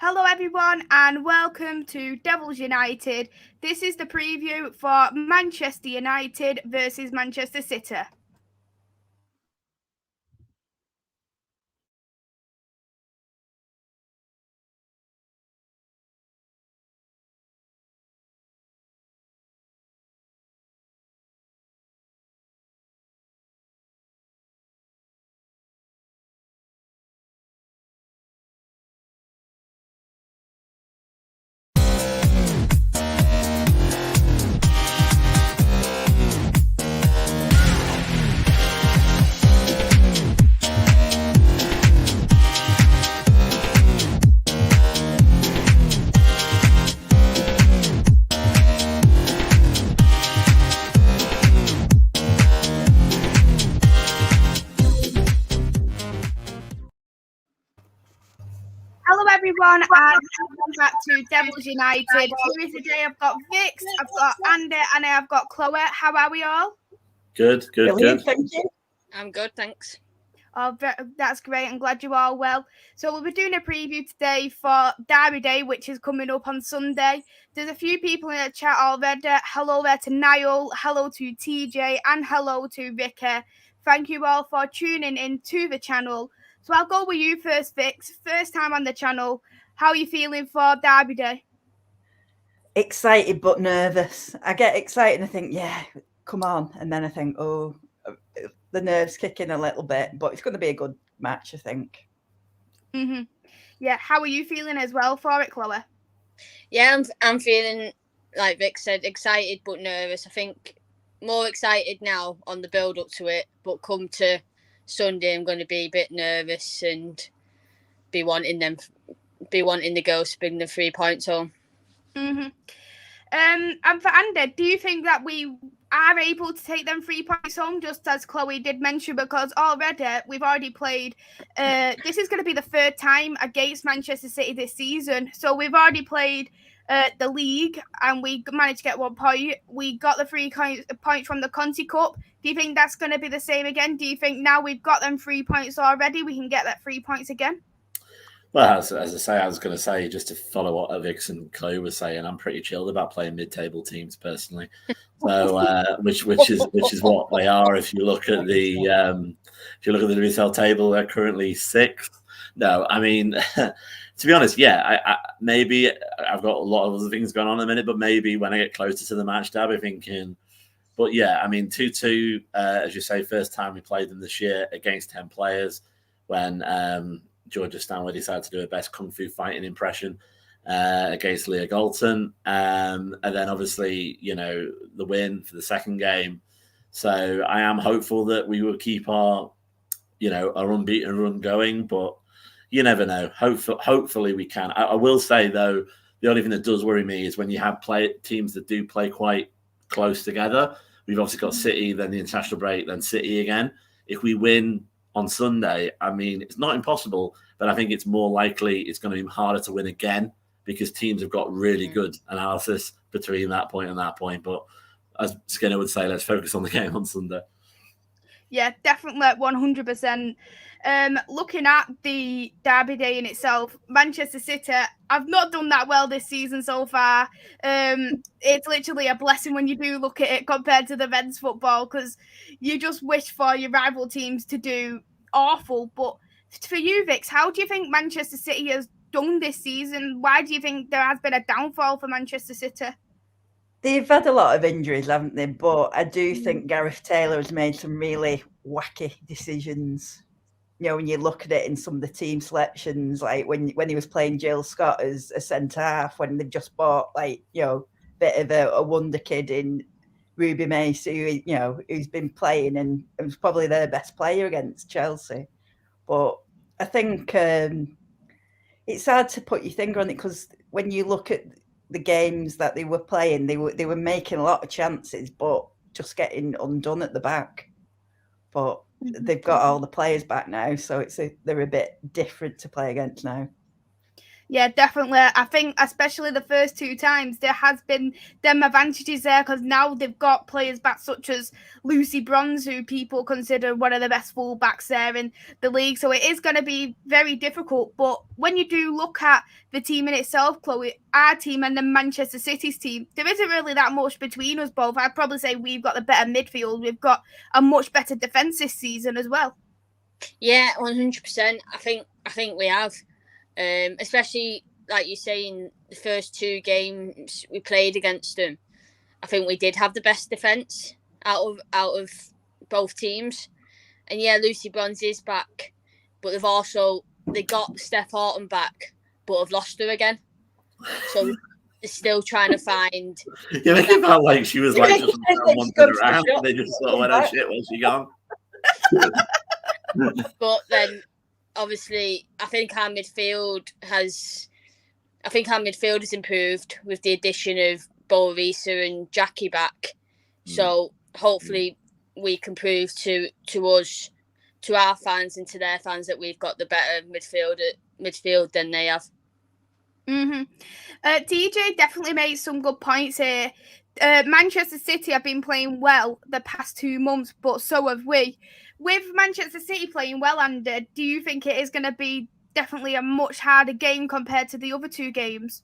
Hello, everyone, and welcome to Devils United. This is the preview for Manchester United versus Manchester City. Hello, everyone, and welcome back to Devils United. Here is today. I've got Vix, I've got Andy, and I've got Chloe. How are we all? Good. Thank you. I'm good, thanks. Oh, that's great. I'm glad you are well. So we'll be doing a preview today for Derby Day, which is coming up on Sunday. There's a few people in the chat already. Hello there to Niall, hello to TJ, and hello to Vicky. Thank you all for tuning in to the channel. So I'll go with you first, Vix. First time on the channel. How are you feeling for Derby Day? Excited but nervous. I get excited and I think, yeah, come on. And then I think, oh, the nerves kick in a little bit. But it's going to be a good match, I think. Mm-hmm. Yeah, how are you feeling as well for it, Chloe? Yeah, I'm feeling, like Vic said, excited but nervous. I think more excited now on the build up to it, but come to Sunday, I'm going to be a bit nervous and be wanting the girls to bring the 3 points home. Mm-hmm. And for Andy, do you think that we are able to take them 3 points home, just as Chloe did mention? Because we've already played. This is going to be the third time against Manchester City this season. So we've already played the league, and we managed to get 1 point. We got the 3 points from the Conti Cup. Do you think that's going to be the same again? Do you think now we've got them 3 points already, we can get that 3 points again? Well, as I say, I was going to say, just to follow what Vix and Chloe were saying, I'm pretty chilled about playing mid-table teams personally. So, which is what they are. If you look at the result table, they're currently 6th. No, I mean, to be honest, yeah, I maybe I've got a lot of other things going on in a minute, but maybe when I get closer to the match, I'll be thinking. But yeah, I mean, 2-2, as you say, first time we played them this year against 10 players when. Georgia Stanley decided to do a best kung fu fighting impression against Leah Galton. And then obviously, the win for the second game. So I am hopeful that we will keep our unbeaten run going, but you never know. Hopefully we can. I will say, though, the only thing that does worry me is when you have teams that do play quite close together. We've obviously got City, then the international break, then City again. If we win on Sunday, I mean, it's not impossible, but I think it's more likely it's going to be harder to win again because teams have got really good analysis between that point and that point. But as Skinner would say, let's focus on the game on Sunday. Yeah, definitely 100%. Looking at the Derby Day in itself, Manchester City, I've not done that well this season so far. It's literally a blessing when you do look at it compared to the men's football, because you just wish for your rival teams to do awful. But for you, Vix, how do you think Manchester City has done this season? Why do you think there has been a downfall for Manchester City? They've had a lot of injuries, haven't they? But I do think Gareth Taylor has made some really wacky decisions. When you look at it in some of the team selections, like when he was playing Jill Scott as a centre half, when they just bought bit of a wonder kid in Ruby Maisy, who's been playing and was probably their best player against Chelsea. But I think it's hard to put your finger on it, because when you look at the games that they were playing, they were making a lot of chances, but just getting undone at the back. But they've got all the players back now, so they're a bit different to play against now. Yeah, definitely. I think especially the first 2 times there has been them advantages there because now they've got players back such as Lucy Bronze, who people consider one of the best fullbacks there in the league. So it is going to be very difficult. But when you do look at the team in itself, Chloe, our team and the Manchester City's team, there isn't really that much between us both. I'd probably say we've got the better midfield. We've got a much better defence this season as well. Yeah, 100%. I think we have. Especially like you say, in the first 2 games we played against them, I think we did have the best defence out of both teams. And yeah, Lucy Bronze is back, but they got Steph Horton back, but have lost her again. So they're still trying to find. You make it felt like she was like just wandering around. And they just sort of went, "Oh shit, where's she gone?" But then, obviously, I think our midfield has improved with the addition of Borisa and Jackie back. So hopefully we can prove to us, to our fans and to their fans, that we've got the better midfield than they have. DJ definitely made some good points here. Manchester City have been playing well the past 2 months, but so have we. With Manchester City playing well, Andy, do you think it is going to be definitely a much harder game compared to the other 2 games?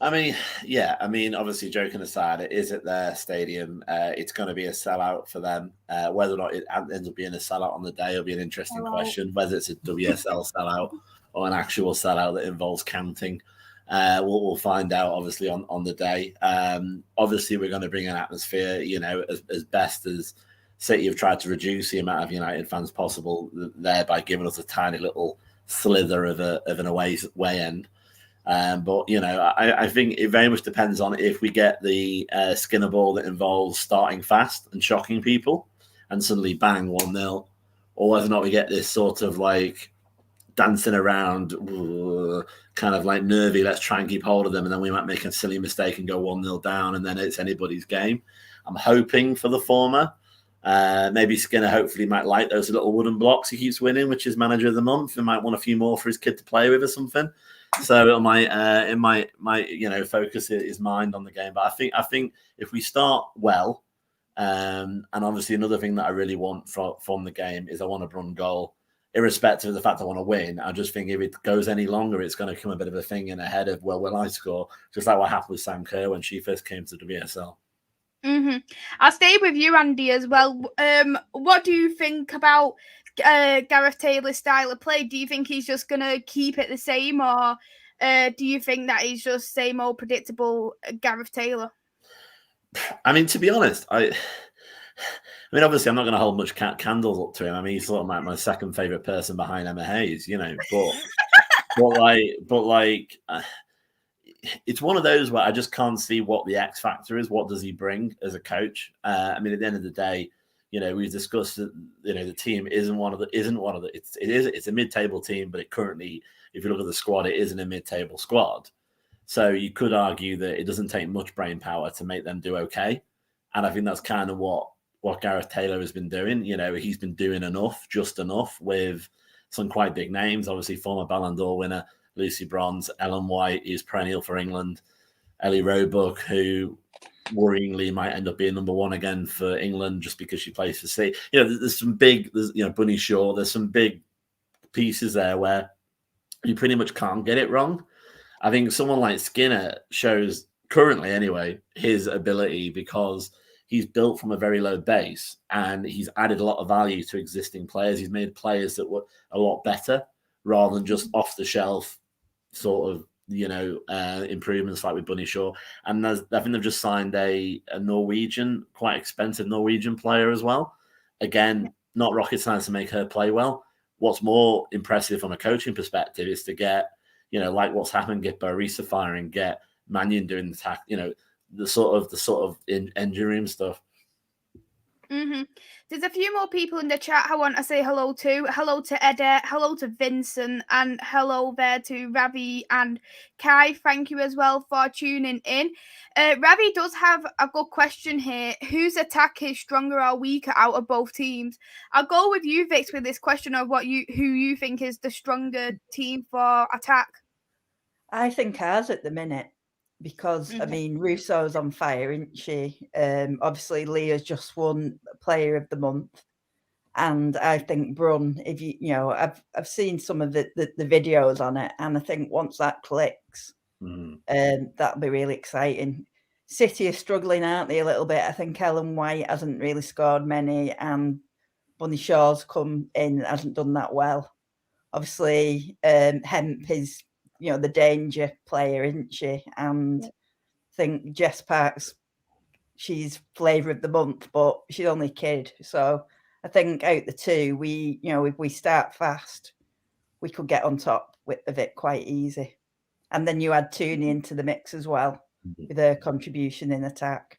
I mean, yeah. I mean, obviously, joking aside, it is at their stadium. It's going to be a sellout for them. Whether or not it ends up being a sellout on the day will be an interesting question. Whether it's a WSL sellout or an actual sellout that involves counting, we'll find out, obviously, on the day. Obviously, we're going to bring an atmosphere, as best as City have tried to reduce the amount of United fans possible, thereby giving us a tiny little slither of an away end. But I think it very much depends on if we get the Skinner ball that involves starting fast and shocking people, and suddenly bang 1-0, or whether or not we get this sort of like dancing around, kind of like nervy. Let's try and keep hold of them, and then we might make a silly mistake and go 1-0 down, and then it's anybody's game. I'm hoping for the former. Maybe Skinner hopefully might like those little wooden blocks he keeps winning, which is manager of the month. He might want a few more for his kid to play with or something. So it might focus his mind on the game. But I think if we start well, and obviously another thing that I really want from the game is I want a run goal, irrespective of the fact I want to win. I just think if it goes any longer, it's going to become a bit of a thing in ahead of, well, will I score? Just like what happened with Sam Kerr when she first came to WSL. I'll stay with you, Andy, as well. What do you think about Gareth Taylor's style of play? Do you think he's just going to keep it the same, or do you think that he's just same old predictable Gareth Taylor? I mean, to be honest, I mean, obviously, I'm not going to hold much candles up to him. I mean, he's sort of my second favorite person behind Emma Hayes, but it's one of those where I just can't see what the X factor is. What does he bring as a coach? I mean, at the end of the day, we've discussed that the team it's a mid-table team, but it currently, if you look at the squad, it isn't a mid-table squad. So you could argue that it doesn't take much brain power to make them do okay, and I think that's kind of what Gareth Taylor has been doing. He's been doing just enough with some quite big names. Obviously, former Ballon d'Or winner Lucy Bronze, Ellen White is perennial for England, Ellie Roebuck, who worryingly might end up being number 1 again for England just because she plays for City. There's some big, Bunny Shaw, there's some big pieces there where you pretty much can't get it wrong. I think someone like Skinner shows, currently anyway, his ability because he's built from a very low base and he's added a lot of value to existing players. He's made players that were a lot better rather than just off the shelf sort of, improvements like with Bunny Shaw. And I think they've just signed a Norwegian, quite expensive Norwegian player as well. Again, not rocket science to make her play well. What's more impressive from a coaching perspective is to get, like what's happened, get Borisa firing, get Mannion doing the tack, the sort of engine room stuff. There's a few more people in the chat I want to say hello to. Hello to Edda, hello to Vincent, and hello there to Ravi and Kai. Thank you as well for tuning in. Ravi does have a good question here. Whose attack is stronger or weaker out of both teams? I'll go with you, Vix, with this question of who you think is the stronger team for attack. I think ours at the minute, because I mean Russo's on fire, isn't she? Obviously Leah's just won Player of the Month, and I think Brun. If you know, I've seen some of the videos on it, and I think once that clicks, that'll be really exciting. City are struggling, aren't they, a little bit? I think Ellen White hasn't really scored many, and Bunny Shaw's come in, hasn't done that well. Obviously, Hemp is, you know, the danger player, isn't she? And I think Jess Parks, she's flavour of the month, but she's only a kid. So I think out the two, we, you know, if we start fast, we could get on top of it quite easy. And then you add Tooney into the mix as well with her contribution in attack.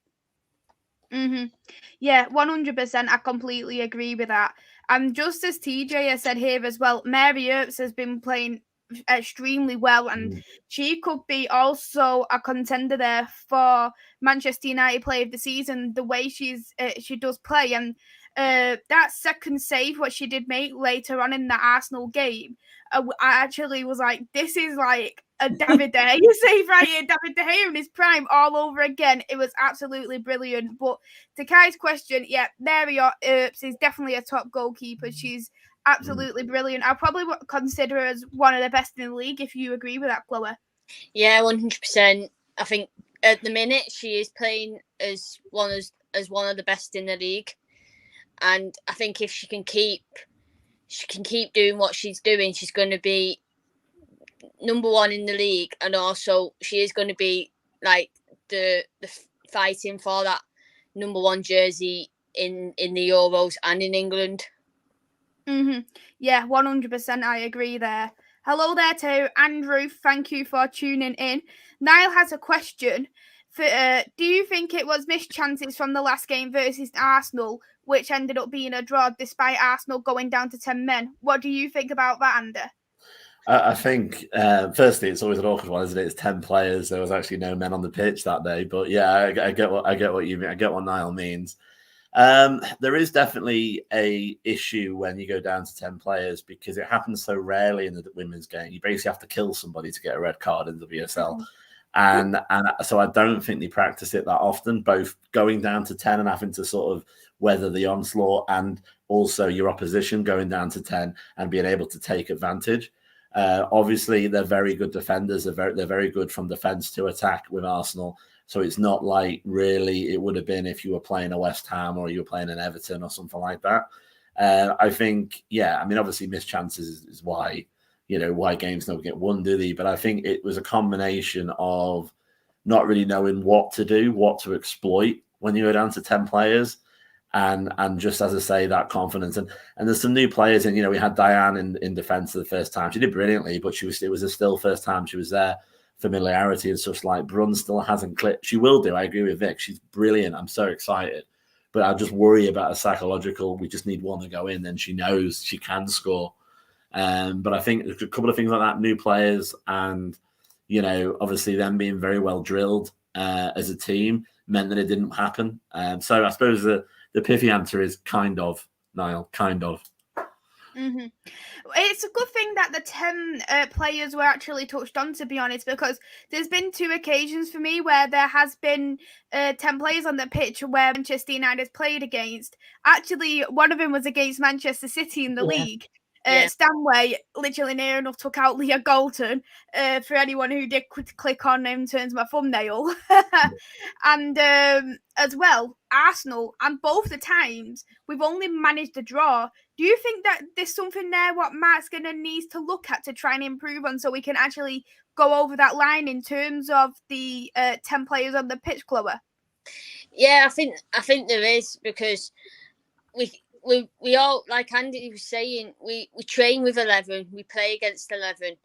Yeah, 100%. I completely agree with that. And just as TJ has said here as well, Mary Earps has been playing extremely well, and she could be also a contender there for Manchester United Player of the Season. The way she does play, and that second save what she did make later on in the Arsenal game, I actually was like, this is like a David De Gea save right here. David De Gea in his prime all over again. It was absolutely brilliant. But to Kai's question, yeah, Mary Earps is definitely a top goalkeeper. She's absolutely brilliant. I probably would consider her as one of the best in the league, if you agree with that, Chloe. Yeah, 100%. I think at the minute she is playing as one of the best in the league, and I think if she can keep doing what she's doing, she's going to be number one in the league, and also she is going to be like the fighting for that number one jersey in the Euros and in England. Yeah, 100%. I agree there. Hello there to Andrew. Thank you for tuning in. Niall has a question. Do you think it was missed chances from the last game versus Arsenal, which ended up being a draw despite Arsenal going down to 10 men? What do you think about that, Andy? I think, firstly, it's always an awkward one, isn't it? It's 10 players. There was actually no men on the pitch that day. But yeah, I get what you mean. I get what Niall means. There is definitely a issue when you go down to 10 players because it happens so rarely in the women's game. You basically have to kill somebody to get a red card in the WSL. And so I don't think they practice it that often, both going down to 10 and having to sort of weather the onslaught, and also your opposition going down to 10 and being able to take advantage. Obviously, they're very good defenders. They're very good from defence to attack with Arsenal. So it's not like really it would have been if you were playing a West Ham or you were playing an Everton or something like that. I think, yeah, I mean, obviously missed chances is why, why games don't get won, do they? But I think it was a combination of not really knowing what to do, what to exploit when you go down to 10 players. And just as I say, that confidence. And there's some new players in, we had Diane in defence for the first time. She did brilliantly, but it was still first time she was there. Familiarity and such like. Brun still hasn't clicked. She will do. I agree with Vic. She's brilliant. I'm so excited. But I just worry about a psychological, we just need one to go in, then she knows she can score. But I think a couple of things like that, new players and, obviously them being very well drilled as a team meant that it didn't happen. So I suppose the pithy answer is kind of, Niall, kind of. It's a good thing that the 10 players were actually touched on, to be honest, because there's been 2 occasions for me where there has been 10 players on the pitch where Manchester United has played against. Actually, one of them was against Manchester City in the league. Stanway literally near enough took out Leah Galton, for anyone who did click on in terms of my thumbnail. And as well, Arsenal, and both the times we've only managed a draw. Do you think that there's something there what Matt's going to need to look at to try and improve on so we can actually go over that line in terms of the 10 players on the pitch, Chloe? Yeah, I think there is, because we all, like Andy was saying, we train with 11, we play against 11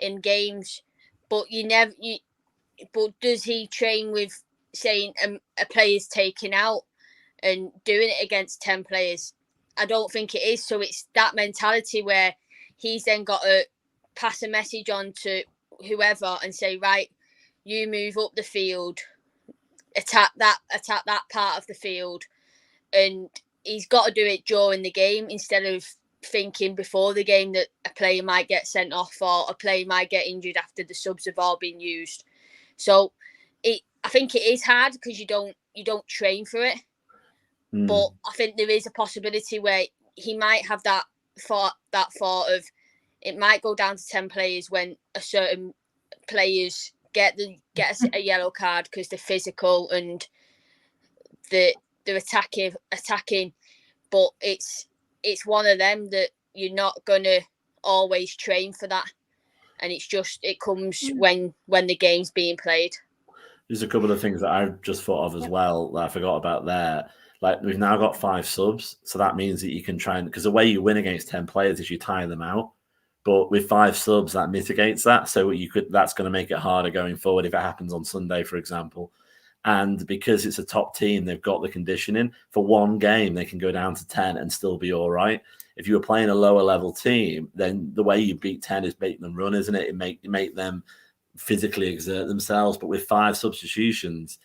in games, but but does he train with saying a player's taken out and doing it against 10 players? I don't think it is. So it's that mentality where he's then got to pass a message on to whoever and say, right, you move up the field, attack that part of the field, and he's got to do it during the game instead of thinking before the game that a player might get sent off or a player might get injured after the subs have all been used. So I think it is hard because you don't train for it. But I think there is a possibility where he might have that thought of it might go down to 10 players when a certain players get a yellow card because they're physical and they're attacking. But it's one of them that you're not gonna always train for that, and it comes when the game's being played. There's a couple of things that I just thought of as well that I forgot about there. Like, we've now got 5 subs, so that means that you can try and, because the way you win against 10 players is you tire them out. But with 5 subs, that mitigates that. So that's going to make it harder going forward if it happens on Sunday, for example. And because it's a top team, they've got the conditioning. For one game, they can go down to 10 and still be all right. If you were playing a lower level team, then the way you beat 10 is make them run, isn't it? You make them physically exert themselves. But with 5 substitutions,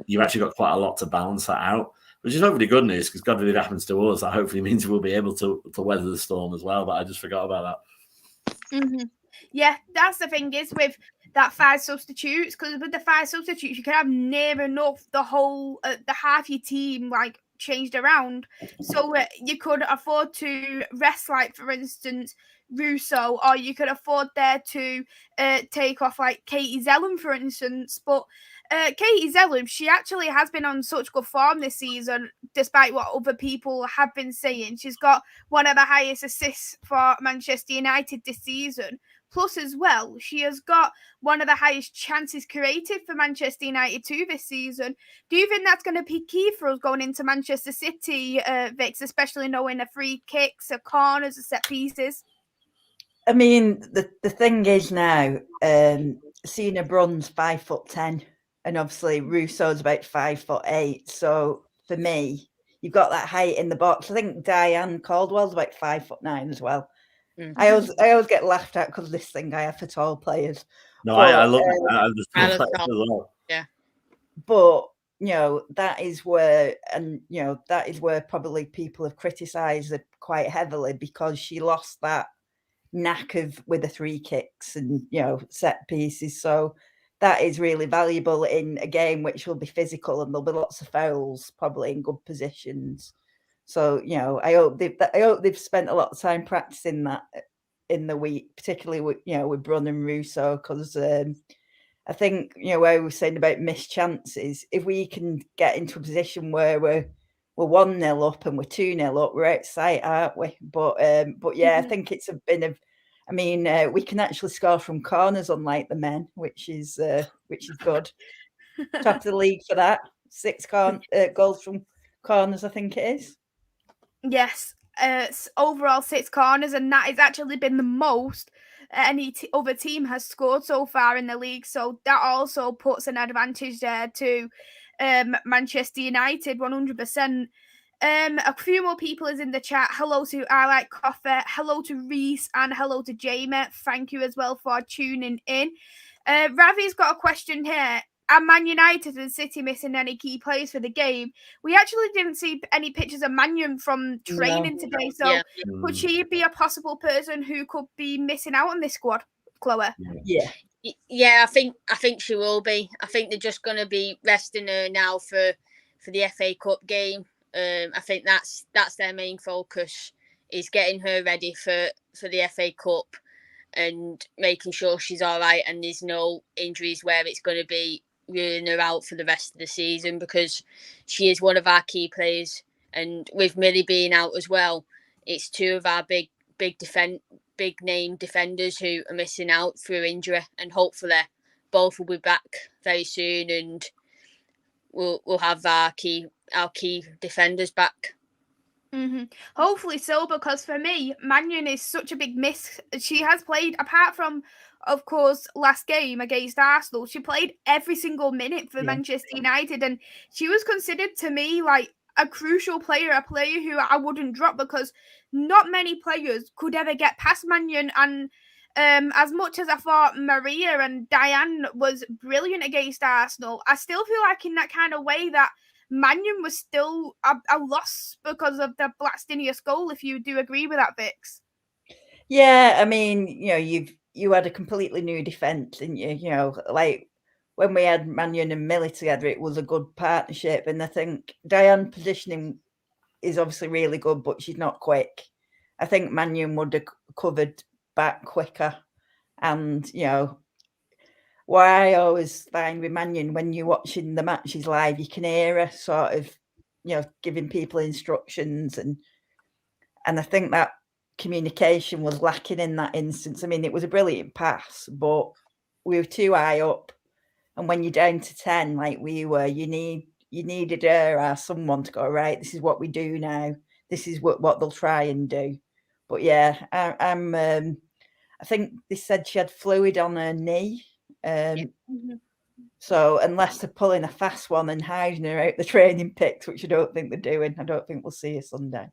you've actually got quite a lot to balance that out, which is hopefully good news, because God forbid it happens to us. That hopefully means we'll be able to weather the storm as well. But I just forgot about that. Yeah, that's the thing is with that 5 substitutes, because with the 5 substitutes, you can have near enough the whole, the half your team like changed around. So you could afford to rest, like, for instance, Russo, or you could afford there to take off like Katie Zellum, for instance. But Katie Zellum, she actually has been on such good form this season, despite what other people have been saying. She's got one of the highest assists for Manchester United this season. Plus, as well, she has got one of the highest chances created for Manchester United too this season. Do you think that's going to be key for us going into Manchester City, Vix, especially knowing the free kicks, the corners, the set pieces? I mean, the thing is now, Sina Brun's 5'10", and obviously Russo's about 5'8". So for me, you've got that height in the box. I think Diane Caldwell's about 5'9" as well. I always get laughed at because of this thing I have for tall players. No, I love it. I love as well. Yeah. But that is where probably people have criticised her quite heavily, because she lost that knack with the free kicks and set pieces. So that is really valuable in a game which will be physical, and there'll be lots of fouls probably in good positions. So I hope they've spent a lot of time practicing that in the week, particularly with Brun and Russo, because I think where we were saying about missed chances, if we can get into a position where we're 1-0 up and we're 2-0 up, we're out sight, aren't we? But yeah, I think it's been we can actually score from corners, unlike the men, which is good. Top of the league for that. 6 goals from corners, I think it is. Yes, overall 6 corners, and that has actually been the most any other team has scored so far in the league. So that also puts an advantage there to Manchester United, 100%. A few more people is in the chat. Hello to I Like Coffee, hello to Reese, and hello to Jamie. Thank you as well for tuning in. Ravi's got a question here. Are Man United and City missing any key players for the game? We actually didn't see any pictures of Mannion from training today, so could she be a possible person who could be missing out on this squad, Chloe? Yeah, I think she will be. I think they're just going to be resting her now for the FA Cup game. I think that's their main focus, is getting her ready for the FA Cup and making sure she's all right and there's no injuries where it's going to be ruling her out for the rest of the season, because she is one of our key players. And with Millie being out as well, it's 2 of our big name defenders who are missing out through injury, and hopefully both will be back very soon, and we'll have our key defenders back. Hopefully so, because for me, Mannion is such a big miss. She has played, apart from, of course, last game against Arsenal, she played every single minute for Manchester United, and she was considered to me like a crucial player, a player who I wouldn't drop, because not many players could ever get past Mannion. And as much as I thought Maria and Diane was brilliant against Arsenal, I still feel like in that kind of way that Mannion was still a loss because of the Blackstenius goal, if you do agree with that, Vix. Yeah, I mean, you had a completely new defence, didn't you? Like when we had Mannion and Millie together, it was a good partnership. And I think Diane's positioning is obviously really good, but she's not quick. I think Mannion would have covered back quicker. And, what I always find with Mannion, when you're watching the matches live, you can hear her sort of, giving people instructions. And I think that communication was lacking in that instance. I mean, it was a brilliant pass, but we were too high up. And when you're down to 10, like we were, you needed her or someone to go, right, this is what we do now. This is what they'll try and do. But yeah, I think they said she had fluid on her knee. So unless they're pulling a fast one and hiding her out the training picks, which I don't think they're doing, I don't think we'll see her Sunday.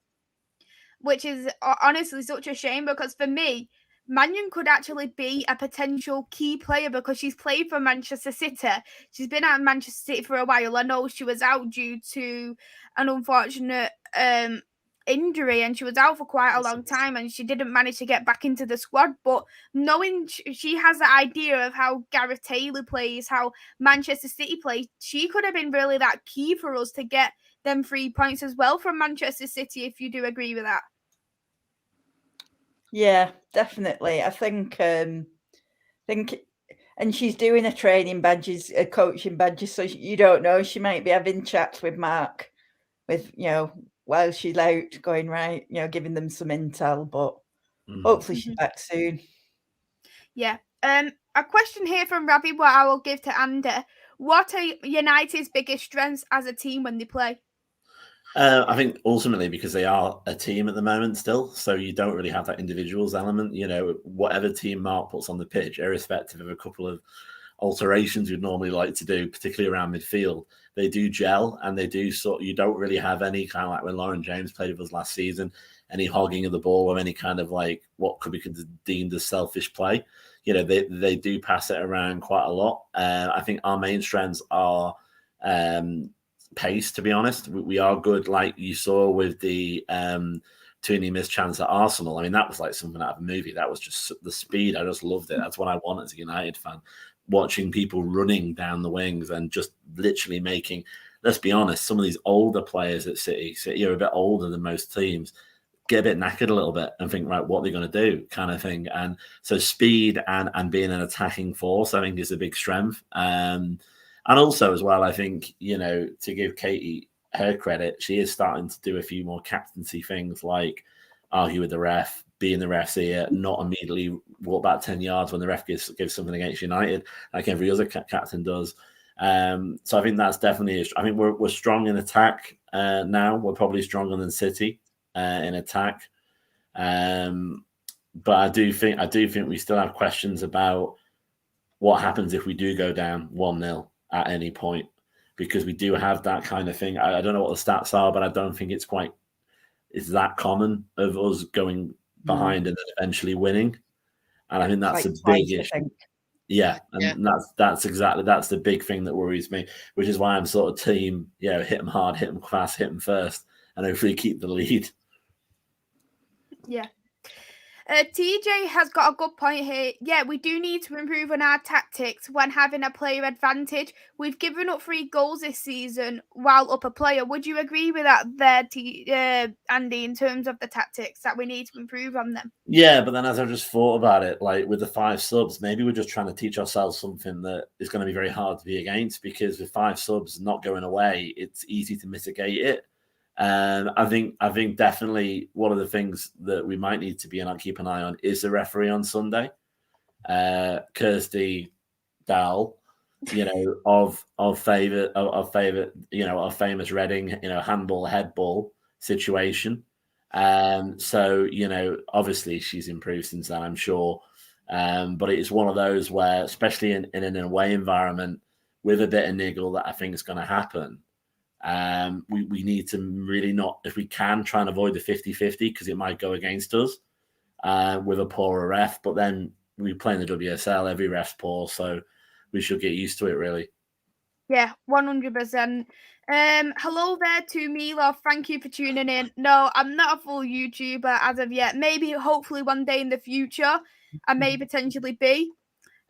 Which is honestly such a shame, because for me, Mannion could actually be a potential key player because she's played for Manchester City. She's been at Manchester City for a while. I know she was out due to an unfortunate injury, and she was out for quite a long time, and she didn't manage to get back into the squad. But knowing she has the idea of how Gareth Taylor plays, how Manchester City plays, she could have been really that key for us to get them 3 points as well from Manchester City, if you do agree with that. Yeah, definitely. I think, and she's doing a training badges, a coaching badges, so you don't know. She might be having chats with Mark, while she's out, going right, giving them some intel. But hopefully she's back soon. Yeah. A question here from Ravi, what I will give to Andy. What are United's biggest strengths as a team when they play? I think ultimately because they are a team at the moment still, so you don't really have that individuals element. Whatever team Mark puts on the pitch, irrespective of a couple of alterations we'd normally like to do, particularly around midfield, they do gel, and they do you don't really have any kind of, like when Lauren James played with us last season, any hogging of the ball or any kind of like what could be deemed as selfish play. They do pass it around quite a lot. I think our main strengths are pace, to be honest. We are good, like you saw with the Tooney missed chance at Arsenal. I mean, that was like something out of a movie. That was just the speed. I just loved it. That's what I want as a United fan. Watching people running down the wings and just literally making, let's be honest, some of these older players at City are a bit older than most teams, get a bit knackered a little bit and think, right, what are they going to do kind of thing. And so speed and being an attacking force, I think, is a big strength. And also as well, I think, to give Katie her credit, she is starting to do a few more captaincy things, like argue with the ref, be in the ref's ear, not immediately walk back 10 yards when the ref gives something against United, like every other captain does. So I think that's definitely, I think we're strong in attack now. We're probably stronger than City in attack. But I do think we still have questions about what happens if we do go down 1-0 at any point, because we do have that kind of thing. I don't know what the stats are, but I don't think it's that common of us going behind and then eventually winning. And I think that's a big issue. Yeah, and that's the big thing that worries me, which is why I'm sort of team, hit them hard, hit them fast, hit them first, and hopefully keep the lead. Yeah. TJ has got a good point here. Yeah, we do need to improve on our tactics when having a player advantage. We've given up 3 goals this season while up a player. Would you agree with that there, Andy, in terms of the tactics, that we need to improve on them? Yeah, but then as I just thought about it, like with the 5 subs, maybe we're just trying to teach ourselves something that is going to be very hard to be against, because with 5 subs not going away, it's easy to mitigate it. I think definitely one of the things that we might need to keep an eye on is the referee on Sunday. Kirsty Dahl, of famous Reading, handball headball situation. So obviously she's improved since then, I'm sure. But it's one of those where, especially in an away environment with a bit of niggle that I think is going to happen, we need to really not, if we can, try and avoid the 50-50, because it might go against us with a poorer ref. But then we play in the WSL, every ref's poor, so we should get used to it, really. Yeah, 100%. Hello there to Milo. Thank you for tuning in. No, I'm not a full YouTuber as of yet. Maybe, hopefully, one day in the future, I may potentially be.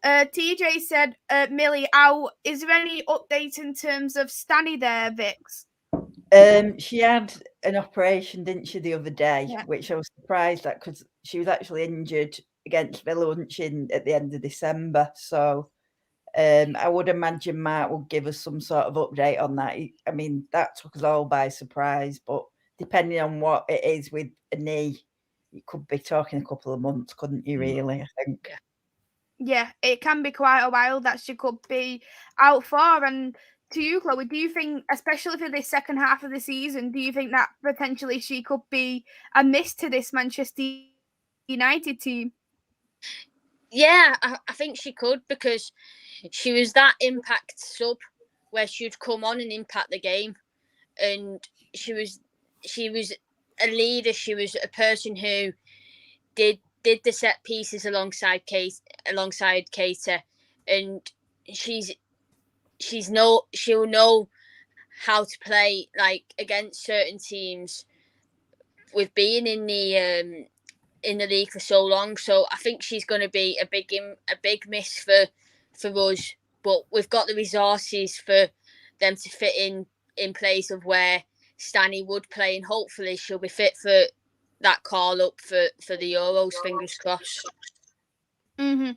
TJ said, Millie, out. Is there any update in terms of Stanny there, Vix? She had an operation, didn't she, the other day, Yeah. which I was surprised at because she was actually injured against Villa, wasn't she, at the end of December. So I would imagine Mark will give us some sort of update on that. I mean, that took us all by surprise, but depending on what it is with a knee, you could be talking a couple of months, couldn't you, really, I think? Yeah, it can be quite a while that she could be out for. And to you, Chloe, do you think, especially for this second half of the season, do you think that potentially she could be a miss to this Manchester United team? Yeah, I think she could, because she was that impact sub where she'd come on and impact the game, and she was a leader. She was a person who did the set pieces alongside Keita, and she'll know how to play like against certain teams with being in the league for so long. So I think she's going to be a big miss for us. But we've got the resources for them to fit in place of where Stanny would play, and hopefully she'll be fit for that call up for the Euros. Fingers crossed. Mm-hmm.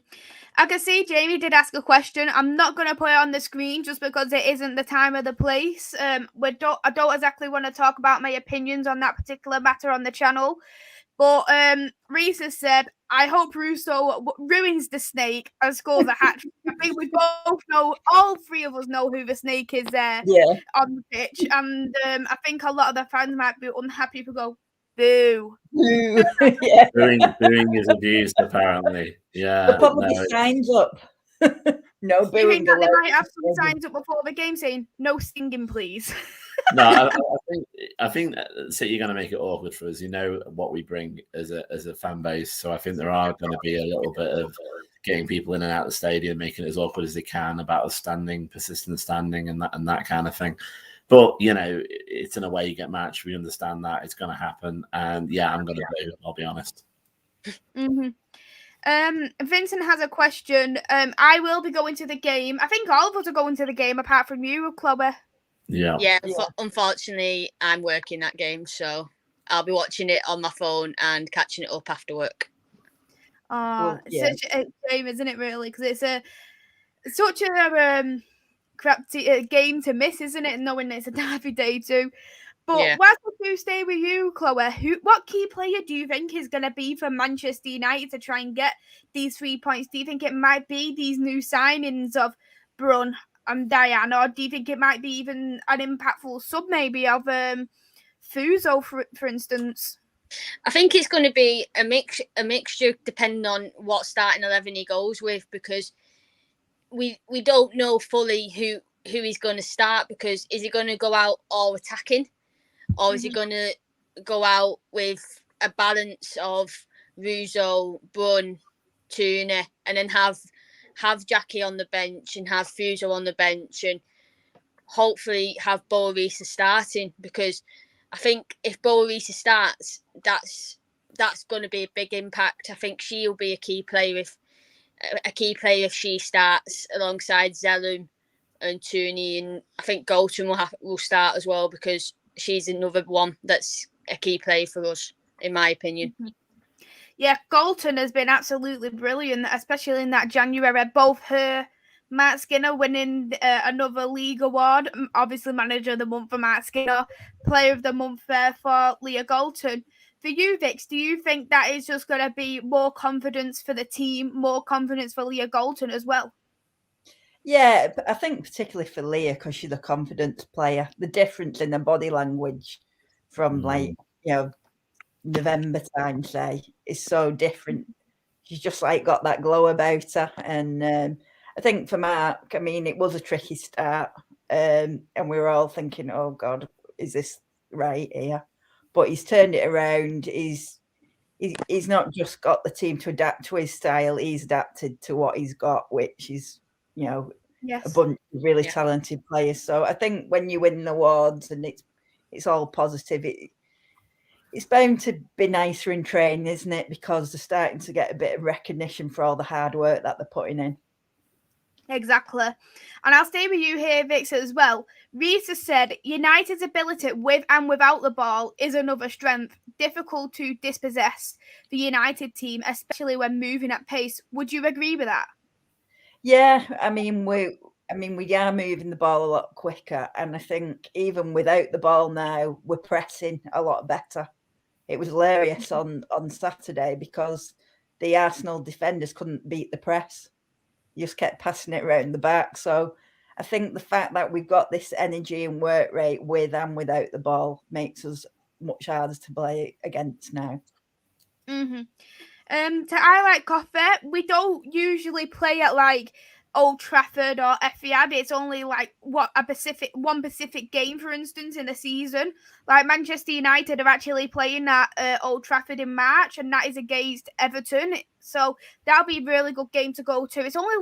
I can see Jamie did ask a question. I'm not going to put it on the screen just because it isn't the time or the place. I don't exactly want to talk about my opinions on that particular matter on the channel. But Risa said, I hope Russo ruins the snake and scores a hat trick. I think we both know, all three of us know who the snake is there on the pitch. And I think a lot of the fans might be unhappy to go, boo. Yeah. Booing is abused, apparently. Yeah. They'll probably signs up. No Do you think booing that they allowed. might have some signs up before the game saying, no singing, please? No, I think City are going to make it awkward for us. You know what we bring as a fan base, so I think there are going to be a little bit of getting people in and out of the stadium, making it as awkward as they can about us standing, persistent standing, and that kind of thing. But you know, it's an away get match. We understand that it's going to happen, and yeah, I'm going to boo. I'll be honest. Mm-hmm. Vincent has a question. I will be going to the game. I think all of us are going to the game apart from you, Chloe. Yeah. Unfortunately, I'm working that game, so I'll be watching it on my phone and catching it up after work. It's such a shame, isn't it? Really, because it's such a crap game to miss, isn't it? Knowing it's a derby day too. But whilst I do stay with you, Chloe, what key player do you think is going to be for Manchester United to try and get these 3 points? Do you think it might be these new signings of Brun and Diane, or do you think it might be even an impactful sub maybe of Fuso, for instance? I think it's going to be a mixture depending on what starting 11 he goes with, because we don't know fully who he's going to start, because is he going to go out all attacking, or is he going to go out with a balance of Russo, Brun, Tuna, and then have Jackie on the bench and have Fuso on the bench, and hopefully have Boarisa starting? Because I think if Boarisa starts, that's going to be a big impact. I think she'll be a key player if she starts alongside Zellum and Tooney, and I think Galton will start as well, because she's another one that's a key player for us, in my opinion. Yeah, Galton has been absolutely brilliant, especially in that January. Both her, Matt Skinner winning another league award, obviously Manager of the Month for Matt Skinner, Player of the Month for Leah Galton. For you, Vix, do you think that is just going to be more confidence for the team, more confidence for Leah Galton as well? Yeah, I think particularly for Leah, because she's a confidence player, the difference in the body language from November time, say, is so different. She's just got that glow about her. And I think for Mark, I mean, it was a tricky start. And we were all thinking, oh God, is this right here? But he's turned it around. He's not just got the team to adapt to his style, he's adapted to what he's got, which is, a bunch of really Yeah. talented players. So I think when you win awards and it's all positive, it's bound to be nicer in training, isn't it? Because they're starting to get a bit of recognition for all the hard work that they're putting in. Exactly. And I'll stay with you here, Vix, as well. Reese has said, United's ability with and without the ball is another strength, difficult to dispossess the United team, especially when moving at pace. Would you agree with that? Yeah, I mean, we are moving the ball a lot quicker. And I think even without the ball now, we're pressing a lot better. It was hilarious on Saturday because the Arsenal defenders couldn't beat the press. You just kept passing it around the back. So I think the fact that we've got this energy and work rate with and without the ball makes us much harder to play against now. Mm-hmm. To highlight Coffee, we don't usually play at like Old Trafford or Etihad. It's only like one Pacific game, for instance, in a season. Like Manchester United are actually playing at Old Trafford in March, and that is against Everton. So that'll be a really good game to go to. It's only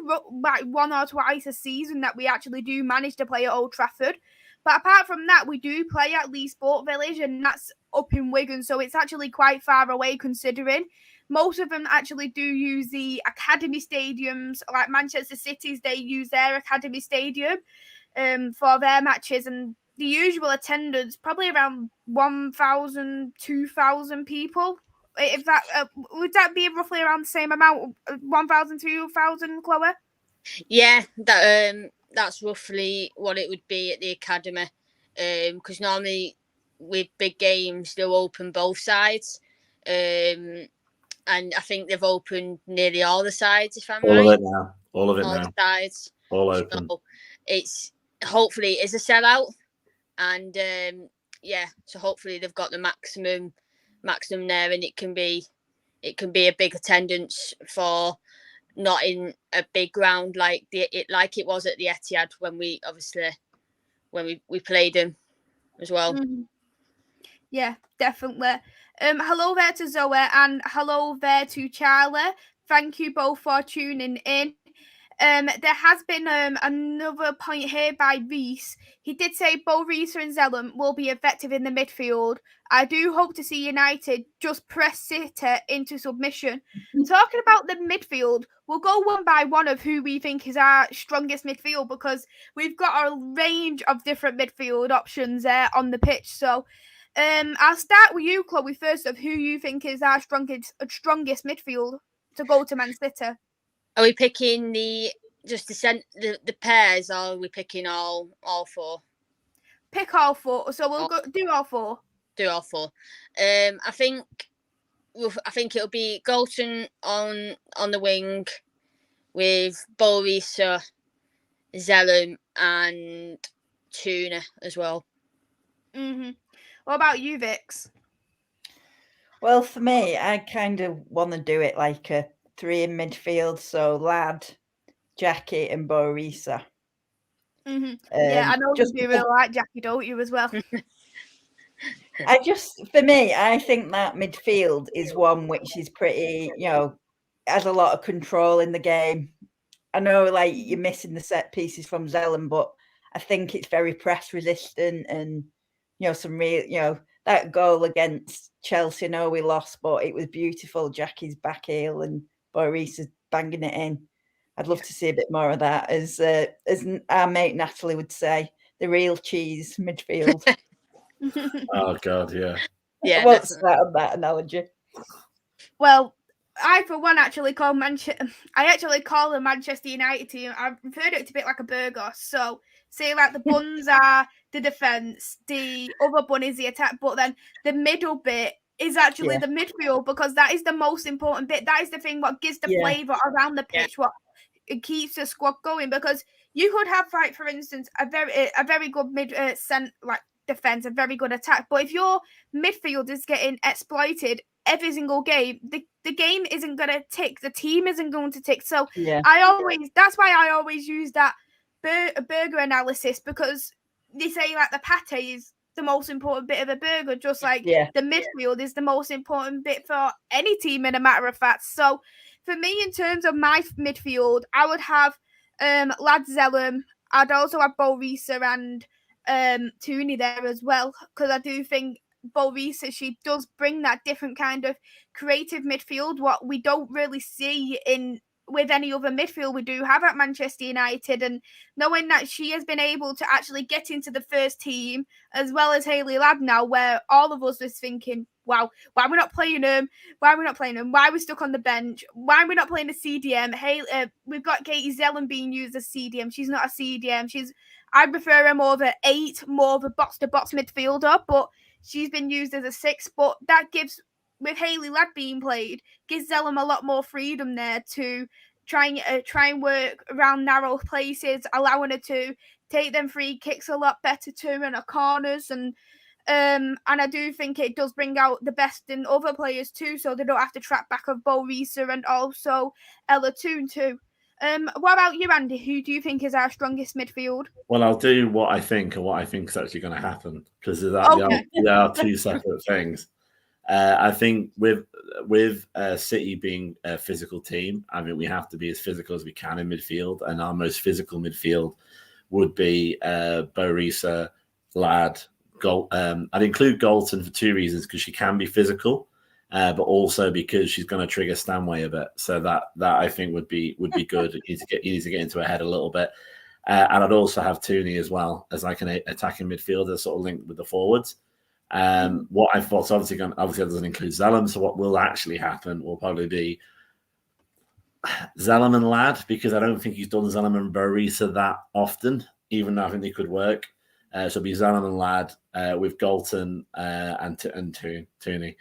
like one or twice a season that we actually do manage to play at Old Trafford. But apart from that, we do play at Leigh Sport Village, and that's up in Wigan, so it's actually quite far away considering. Most of them actually do use the academy stadiums, like Manchester City's, they use their academy stadium for their matches, and the usual attendance, probably around 1,000, 2,000 people. If that would that be roughly around the same amount, 1,000, 2,000, Chloe? Yeah, that's roughly what it would be at the academy. Because normally with big games, they'll open both sides. And I think they've opened nearly all the sides, if I'm right. All of it now. All of it all now. The sides. All open. So it's hopefully it is a sellout, and so hopefully they've got the maximum there, and it can be a big attendance for not in a big ground like it was at the Etihad when we played them as well. Mm-hmm. Yeah, definitely. Hello there to Zoe and hello there to Charlie. Thank you both for tuning in. There has been another point here by Reese. He did say Bo Reese and Zellum will be effective in the midfield. I do hope to see United just press City into submission. Talking about the midfield, we'll go one by one of who we think is our strongest midfield because we've got a range of different midfield options there on the pitch. So I'll start with you, Chloe, first of who you think is our strongest midfield to go to Man City. Are we picking the pairs, or are we picking all four? Pick all four. So we'll do all four. Do all four. I think it'll be Galton on the wing with Borisa, Zellum, and Tuna as well. Mm-hmm. What about you, Vix? Well, for me, I kind of want to do it like a 3 in midfield. So Lad, Jackie, and Borisa. Mm-hmm. Yeah, I know you do really like Jackie, don't you, as well? For me, I think that midfield is one which is pretty, has a lot of control in the game. I know, like, you're missing the set pieces from Zellum, but I think it's very press resistant and, some real, that goal against Chelsea, I know we lost, but it was beautiful. Jackie's back heel and Borisa banging it in. I'd love to see a bit more of that, as our mate Natalie would say, the real cheese midfield. Oh God, yeah. I won't start on that analogy. Well, I for one actually call the Manchester United team. I've referred it to a bit like a burger. So say like the buns are the defense, the other bun is the attack, but then the middle bit is actually the midfield because that is the most important bit. That is the thing what gives the flavour around the pitch, what it keeps the squad going. Because you could have, like, for instance, a very good defense, a very good attack, but if your midfield is getting exploited every single game, the game isn't going to tick. The team isn't going to tick. So that's why I always use that burger analysis, because they say like the pate is the most important bit of a burger, just like the midfield is the most important bit for any team, in a matter of fact. So for me, in terms of my midfield, I would have Lad Zellum. I'd also have Bo Risa and Tooney there as well, because I do think Bo Risa, she does bring that different kind of creative midfield, what we don't really see with any other midfield we do have at Manchester United. And knowing that she has been able to actually get into the first team, as well as Hayley Ladd now, where all of us was thinking, wow, why are we not playing him? Why are we not playing him? Why are we stuck on the bench? Why are we not playing a CDM? We've got Katie Zellum being used as CDM. She's not a CDM. I prefer her more of an 8, more of a box-to-box midfielder, but she's been used as a 6. But that gives, with Hayley Ladd being played, gives Zellum a lot more freedom there to try and work around narrow places, allowing her to take them free kicks a lot better too, and her corners. And I do think it does bring out the best in other players too, so they don't have to track back of Bo Risa and also Ella Toon too. What about you, Andy? Who do you think is our strongest midfield? Well, I'll do what I think and what I think is actually going to happen, because there are two separate things. I think with City being a physical team, I mean, we have to be as physical as we can in midfield, and our most physical midfield would be Bo Risa, Ladd, I'd include Galton for 2 reasons, because she can be physical, but also because she's going to trigger Stanway a bit. So that I think would be good. You need to get into her head a little bit. And I'd also have Tooney as well as like an attacking midfielder, sort of linked with the forwards. What I thought obviously that doesn't include Zellum. So what will actually happen will probably be Zellum and Ladd, because I don't think he's done Zellum and Bo Risa that often, even though I think they could work. So it'll be Zellum and Ladd with Galton and Tooney.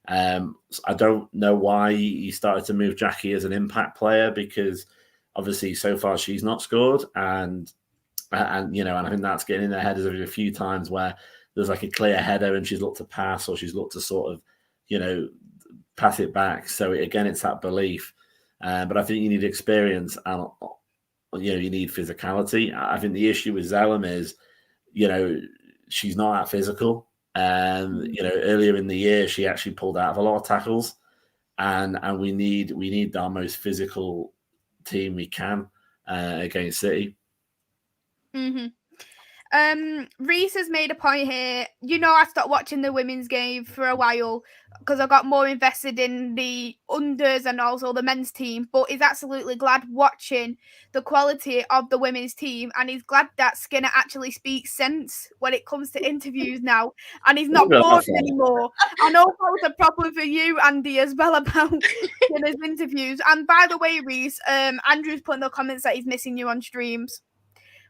I don't know why he started to move Jackie as an impact player, because obviously so far she's not scored, and I think that's getting in their head. There's a few times where there's like a clear header and she's looked to pass, or she's looked to sort of, pass it back. So again, it's that belief. But I think you need experience and you need physicality. I think the issue with Zellum is, she's not that physical. Earlier in the year, she actually pulled out of a lot of tackles, and we need our most physical team we can against City. Mm-hmm. Reese has made a point here. I stopped watching the women's game for a while because I got more invested in the unders and also the men's team, but he's absolutely glad watching the quality of the women's team, and he's glad that Skinner actually speaks sense when it comes to interviews now, and he's not bored anymore. I know that was a problem for you, Andy, as well, about Skinner's interviews. And by the way, Reese, Andrew's put in the comments that he's missing you on streams.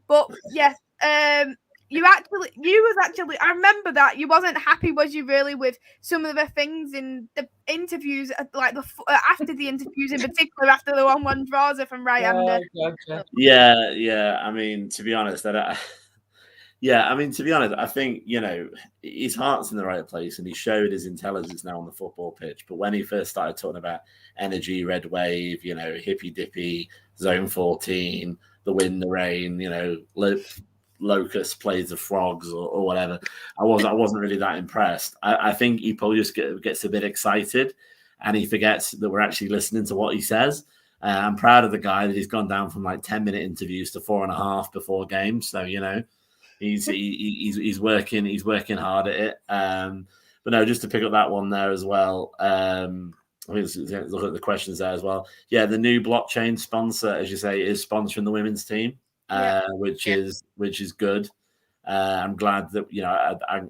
But yeah, I remember that you wasn't happy, was you, really, with some of the things in the interviews, like after the interviews, in particular after the 1-1 draws, if I'm right, Andy? Yeah. I mean, to be honest, I think his heart's in the right place, and he showed his intelligence now on the football pitch. But when he first started talking about energy, red wave, hippy dippy, zone 14, the wind, the rain, locust plays the frogs or whatever, I wasn't really that impressed. I think he probably just gets a bit excited, and he forgets that we're actually listening to what he says. I'm proud of the guy that he's gone down from like 10-minute interviews to 4.5 before games. So he's working hard at it. But no, just to pick up that one there as well. Look at the questions there as well. Yeah, the new blockchain sponsor, as you say, is sponsoring the women's team, which is good. I'm glad that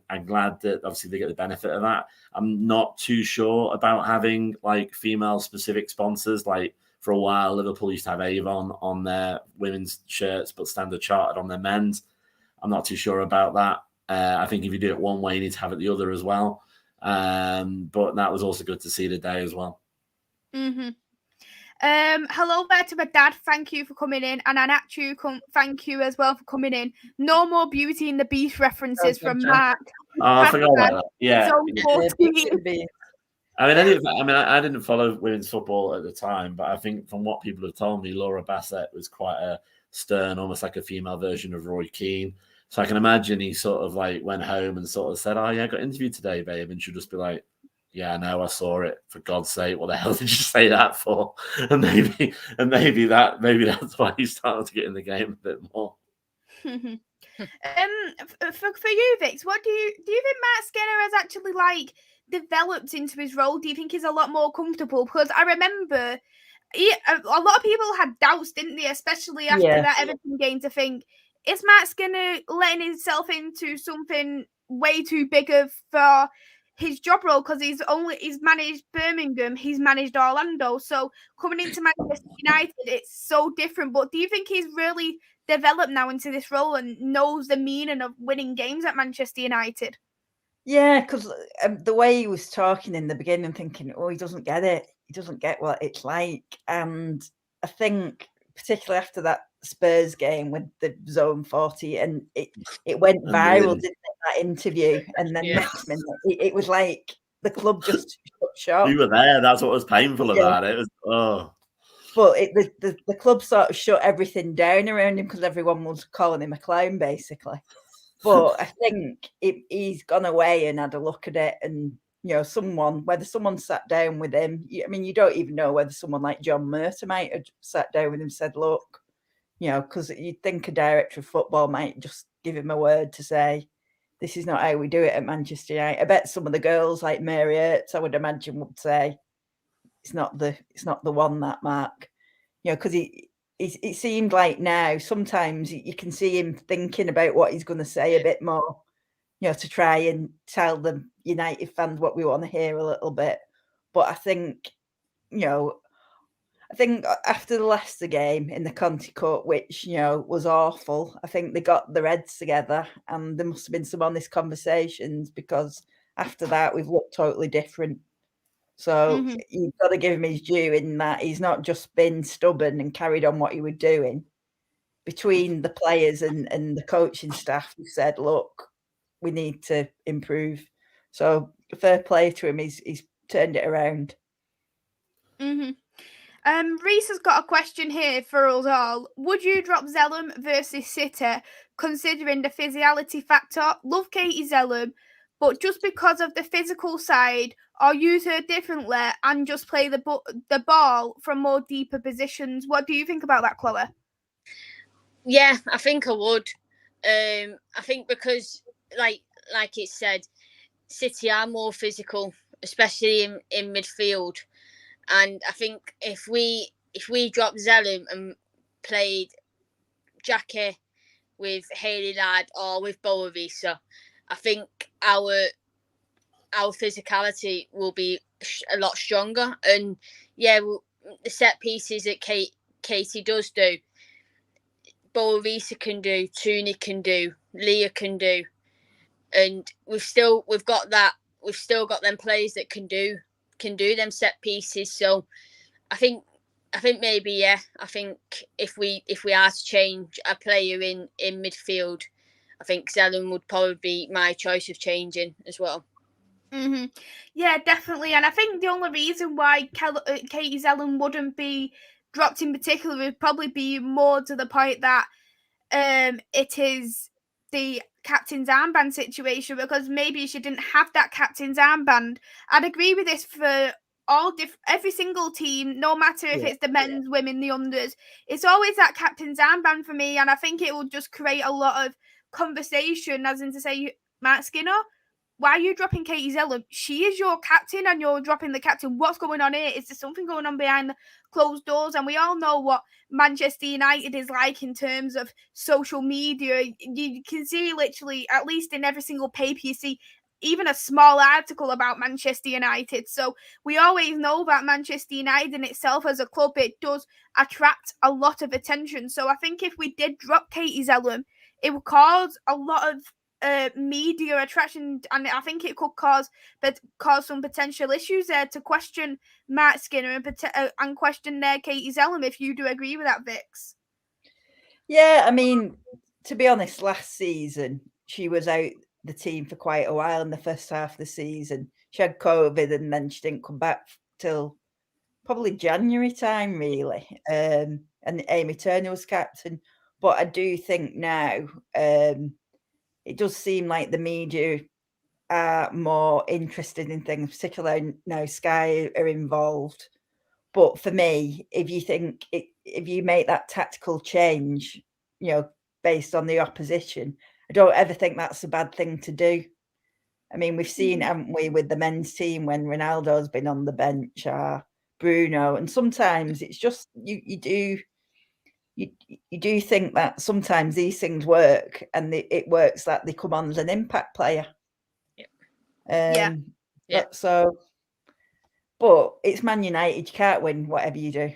I'm glad that obviously they get the benefit of that. I'm not too sure about having like female specific sponsors. Like for a while, Liverpool used to have Avon on their women's shirts, but Standard Chartered on their men's. I'm not too sure about that. I think if you do it one way, you need to have it the other as well. But that was also good to see today as well. Mm-hmm. Hello there to my dad. Thank you for coming in, and Anachu, thank you as well for coming in. No more Beauty and the Beast references from Mark. I forgot about that. Yeah. I didn't follow women's football at the time, but I think from what people have told me, Laura Bassett was quite a stern, almost like a female version of Roy Keane. So I can imagine he sort of like went home and sort of said, "Oh yeah, I got interviewed today, babe," and she'll just be like, Yeah, I know. I saw it. For God's sake, what the hell did you say that for? And maybe that's why he's starting to get in the game a bit more. For you, Vix, what do you think Matt Skinner has actually like developed into his role? Do you think he's a lot more comfortable? Because I remember a lot of people had doubts, didn't they? Especially after that Everton game, to think, is Matt Skinner letting himself into something way too big for his job role? Because he's managed Birmingham, he's managed Orlando, so coming into Manchester United, it's so different. But do you think he's really developed now into this role and knows the meaning of winning games at Manchester United? Yeah, because the way he was talking in the beginning, thinking, oh, he doesn't get it. He doesn't get what it's like. And I think, particularly after that Spurs game with the Zone 40, and it went viral, didn't it, that interview? And then next minute, it was like the club just shut shop. You were there. That's what was painful about it. It was, But the club sort of shut everything down around him because everyone was calling him a clown, basically. But I think he's gone away and had a look at it, and whether someone sat down with him. I mean, you don't even know whether someone like John Murta might have sat down with him and said, "Look," because you'd think a director of football might just give him a word to say, "This is not how we do it at Manchester United." I bet some of the girls like Mary Earps, I would imagine, would say, "It's not the one, that Mark," because it seemed like now sometimes you can see him thinking about what he's going to say a bit more, to try and tell the United fans what we want to hear a little bit. But I think after the Leicester game in the Conti Cup, which, was awful, I think they got their heads together and there must have been some honest conversations, because after that we've looked totally different. So you've got to give him his due in that he's not just been stubborn and carried on what he was doing. Between the players and the coaching staff, who said, look, we need to improve. So fair play to him. He's turned it around. Reese has got a question here for us all. Would you drop Zellum versus City, considering the physicality factor? Love Katie Zellum, but just because of the physical side, or use her differently and just play the ball from more deeper positions? What do you think about that, Chloe? Yeah, I think I would. I think because, like it said, City are more physical, especially in midfield. And I think if we dropped Zellum and played Jackie with Hayley Ladd or with Boavisa, I think our physicality will be a lot stronger. And yeah, the set pieces that Katie does do, Boavisa can do, Tooney can do, Leah can do, and we've still got them players that can do them set pieces. So I think maybe, yeah, I think if we are to change a player in midfield, I think Zellum would probably be my choice of changing as well. Yeah, definitely. And I think the only reason why Katie Zellum wouldn't be dropped in particular would probably be more to the point that it is the captain's armband situation, because maybe she didn't have that captain's armband. I'd agree with this for every single team, no matter if it's the men's, women, the unders. It's always that captain's armband for me, and I think it will just create a lot of conversation, as in to say, Matt Skinner, why are you dropping Katie Zellum? She is your captain and you're dropping the captain. What's going on here? Is there something going on behind the closed doors? And we all know what Manchester United is like in terms of social media. You can see literally, at least in every single paper, you see even a small article about Manchester United. So we always know that Manchester United in itself as a club, it does attract a lot of attention. So I think if we did drop Katie Zellum, it would cause a lot of media attraction, and I think it could cause some potential issues there to question Matt Skinner and question Katie Zellum. If you do agree with that, Vix? Yeah, I mean, to be honest, last season she was out the team for quite a while in the first half of the season. She had COVID and then she didn't come back till probably January time, really. And Amy Turner was captain. But I do think now it does seem like the media are more interested in things, particularly now Sky are involved. But for me, if you make that tactical change, based on the opposition, I don't ever think that's a bad thing to do. I mean, we've seen, haven't we, with the men's team when Ronaldo's been on the bench or Bruno, and sometimes it's just you do think that sometimes these things work, and it works that they come on as an impact player. Yeah. But it's Man United. You can't win whatever you do.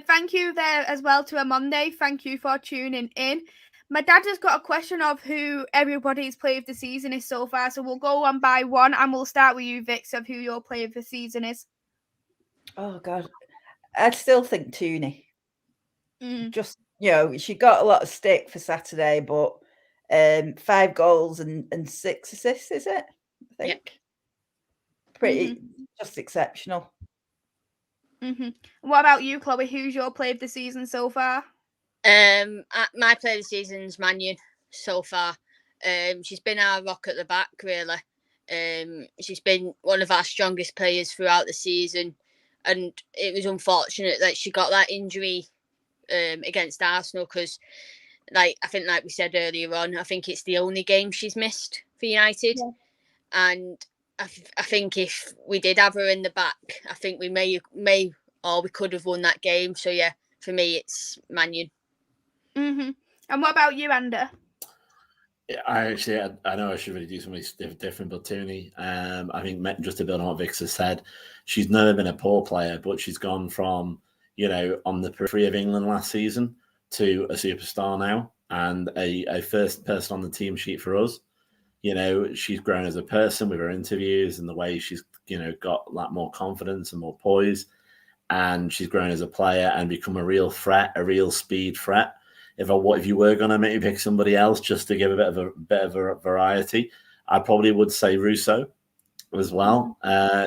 Thank you there as well to Amonde. Thank you for tuning in. My dad has got a question of who everybody's player of the season is so far. So we'll go one by one, and we'll start with you, Vix, of who your player of the season is. Oh, God. I still think Tooney. Just, she got a lot of stick for Saturday, but 5 goals and 6 assists, is it? I think. Yeah. Pretty, just exceptional. What about you, Chloe? Who's your player of the season so far? My player of the season's Mannion so far. She's been our rock at the back, really. She's been one of our strongest players throughout the season, and it was unfortunate that she got that injury against Arsenal because, I think, like we said earlier on, I think it's the only game she's missed for United, and I think if we did have her in the back, I think we may or we could have won that game. So yeah, for me, it's Mannion. And what about you, Ander? Yeah, I know I should really do something different, but Tooney, I think just to build on what Vix has said, she's never been a poor player, but she's gone from, on the periphery of England last season to a superstar now and a first person on the team sheet for us. She's grown as a person with her interviews and the way she's, got that more confidence and more poise. And she's grown as a player and become a real threat, a real speed threat. If you were going to maybe pick somebody else just to give a bit of a variety, I probably would say Russo as well.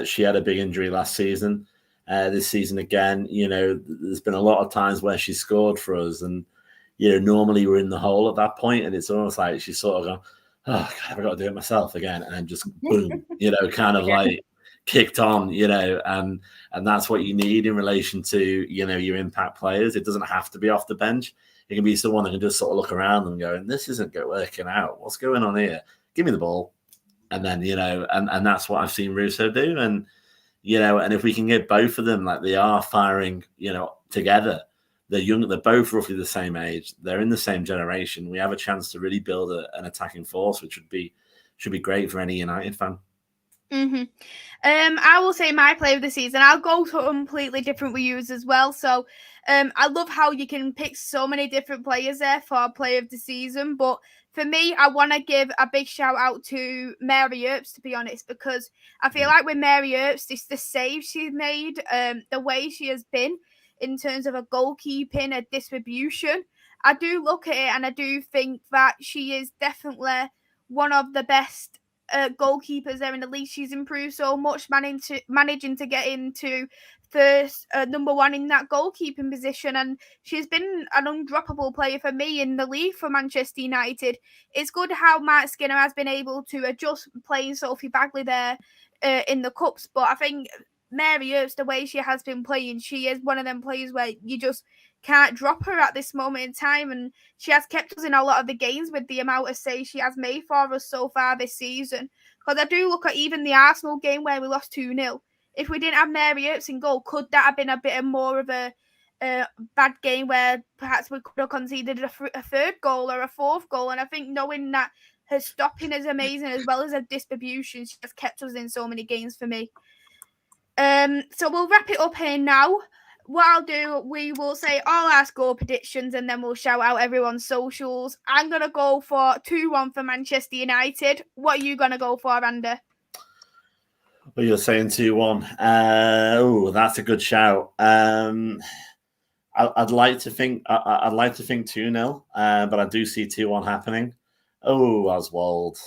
She had a big injury last season. This season again, there's been a lot of times where she scored for us, and normally we're in the hole at that point, and it's almost like she's sort of going, "Oh God, I've got to do it myself again," and then just boom, kind of like kicked on, and that's what you need in relation to your impact players. It doesn't have to be off the bench. It can be someone that can just sort of look around and go, "This isn't working out. What's going on here? Give me the ball." And then, and that's what I've seen Russo do. And, and if we can get both of them, like they are firing, together, they're young, they're both roughly the same age. They're in the same generation. We have a chance to really build an attacking force, which should be great for any United fan. I will say my player of the season. I'll go completely different with you as well. So I love how you can pick so many different players there for player of the season. But for me, I want to give a big shout out to Mary Earps, to be honest, because I feel like with Mary Earps, it's the save she's made, the way she has been in terms of a goalkeeping, a distribution. I do look at it and I do think that she is definitely one of the best goalkeepers there in the league. She's improved so much, managing to get into first number one in that goalkeeping position, and she's been an undroppable player for me in the league for Manchester United. It's good how Matt Skinner has been able to adjust playing Sophie Bagley there in the cups, but I think Mary Earps, the way she has been playing, she is one of them players where you just can't drop her at this moment in time, and she has kept us in a lot of the games with the amount of saves she has made for us so far this season. Because I do look at even the Arsenal game where we lost 2-0. If we didn't have Mary Earps in goal, could that have been a bit more of a bad game where perhaps we could have conceded a third goal or a fourth goal? And I think knowing that her stopping is amazing as well as her distribution, she has kept us in so many games for me. So we'll wrap it up here now. What I'll do, we will say all our score predictions and then we'll shout out everyone's socials. I'm going to go for 2-1 for Manchester United. What are you going to go for, Ander? Well, you're saying 2-1. That's a good shout. I'd like to think 2-0, but I do see 2-1 happening. Oh, Oswald.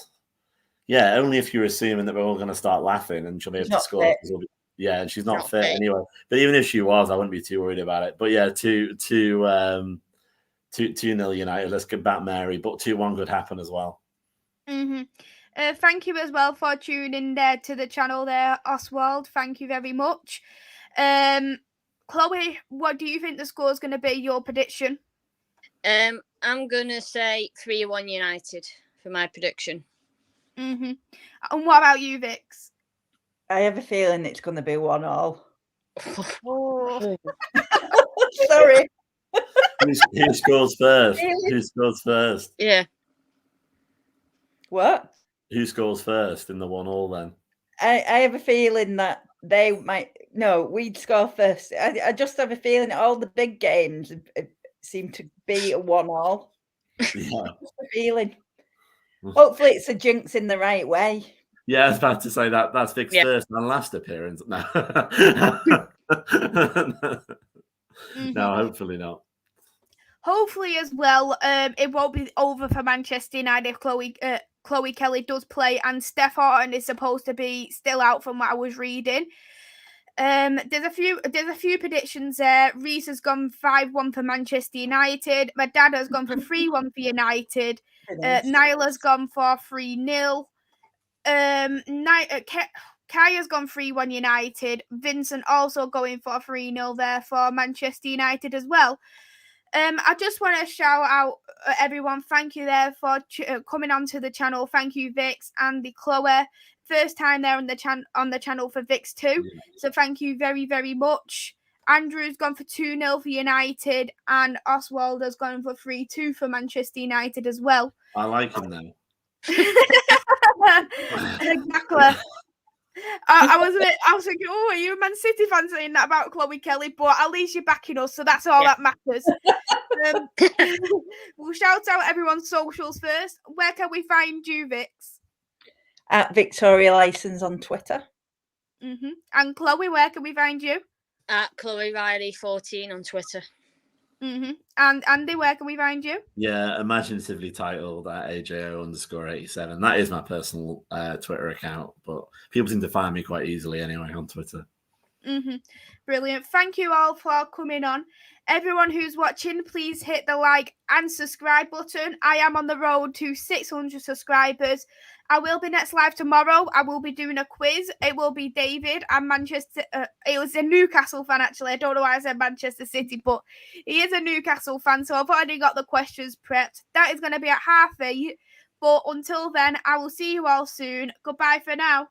Yeah, only if you're assuming that we're all going to start laughing and she'll be able to score. Yeah, and she's not fit anyway. But even if she was, I wouldn't be too worried about it. But yeah, 2-0 United. Let's get back Mary, but 2-1 could happen as well. Thank you as well for tuning in there to the channel there, Oswald. Thank you very much. Chloe, what do you think the score is going to be? Your prediction? I'm gonna say 3-1 United for my prediction. And what about you, Vix? I have a feeling it's going to be 1-1. Oh. Sorry. Who scores first? Who scores first? Yeah. What? Who scores first in the 1-1 then? I have a feeling that they might. No, we'd score first. I just have a feeling all the big games seem to be a 1-1. Yeah. Just a feeling. Hopefully, it's a jinx in the right way. Yeah, I was about to say that's Vic's first and last appearance. No. No, hopefully not. Hopefully as well, it won't be over for Manchester United if Chloe Kelly does play, and Steph Horton is supposed to be still out from what I was reading. There's a few predictions there. Reese has gone 5-1 for Manchester United. My dad has gone for 3-1 for United. Nyla's gone for 3-0. Kaya's gone 3-1 United. Vincent also going for 3-0 there for Manchester United as well. I just want to shout out everyone. Thank you there for coming onto the channel. Thank you, Vix, Andy, Chloe. First time there on the channel for Vix too. Yeah. So thank you very, very much. Andrew's gone for 2-0 for United, and Oswald has gone for 3-2 for Manchester United as well. I like him now. Exactly. I was thinking, oh, are you a Man City fan saying that about Chloe Kelly? But at least you're backing us, so that's all that matters. We'll shout out everyone's socials first. Where can we find you, Vix? At Victoria License on Twitter. And Chloe, where can we find you? At Chloe Riley 14 on Twitter. And Andy, where can we find you? Yeah, imaginatively titled at AJO_87. That is my personal Twitter account, but people seem to find me quite easily anyway on Twitter. Brilliant. Thank you all for coming on. Everyone who's watching, please hit the like and subscribe button. I am on the road to 600 subscribers. I will be next live tomorrow. I will be doing a quiz. It will be David and Manchester. It was a Newcastle fan, actually. I don't know why I said Manchester City, but he is a Newcastle fan, so I've already got the questions prepped. That is going to be at 8:30. But until then, I will see you all soon. Goodbye for now.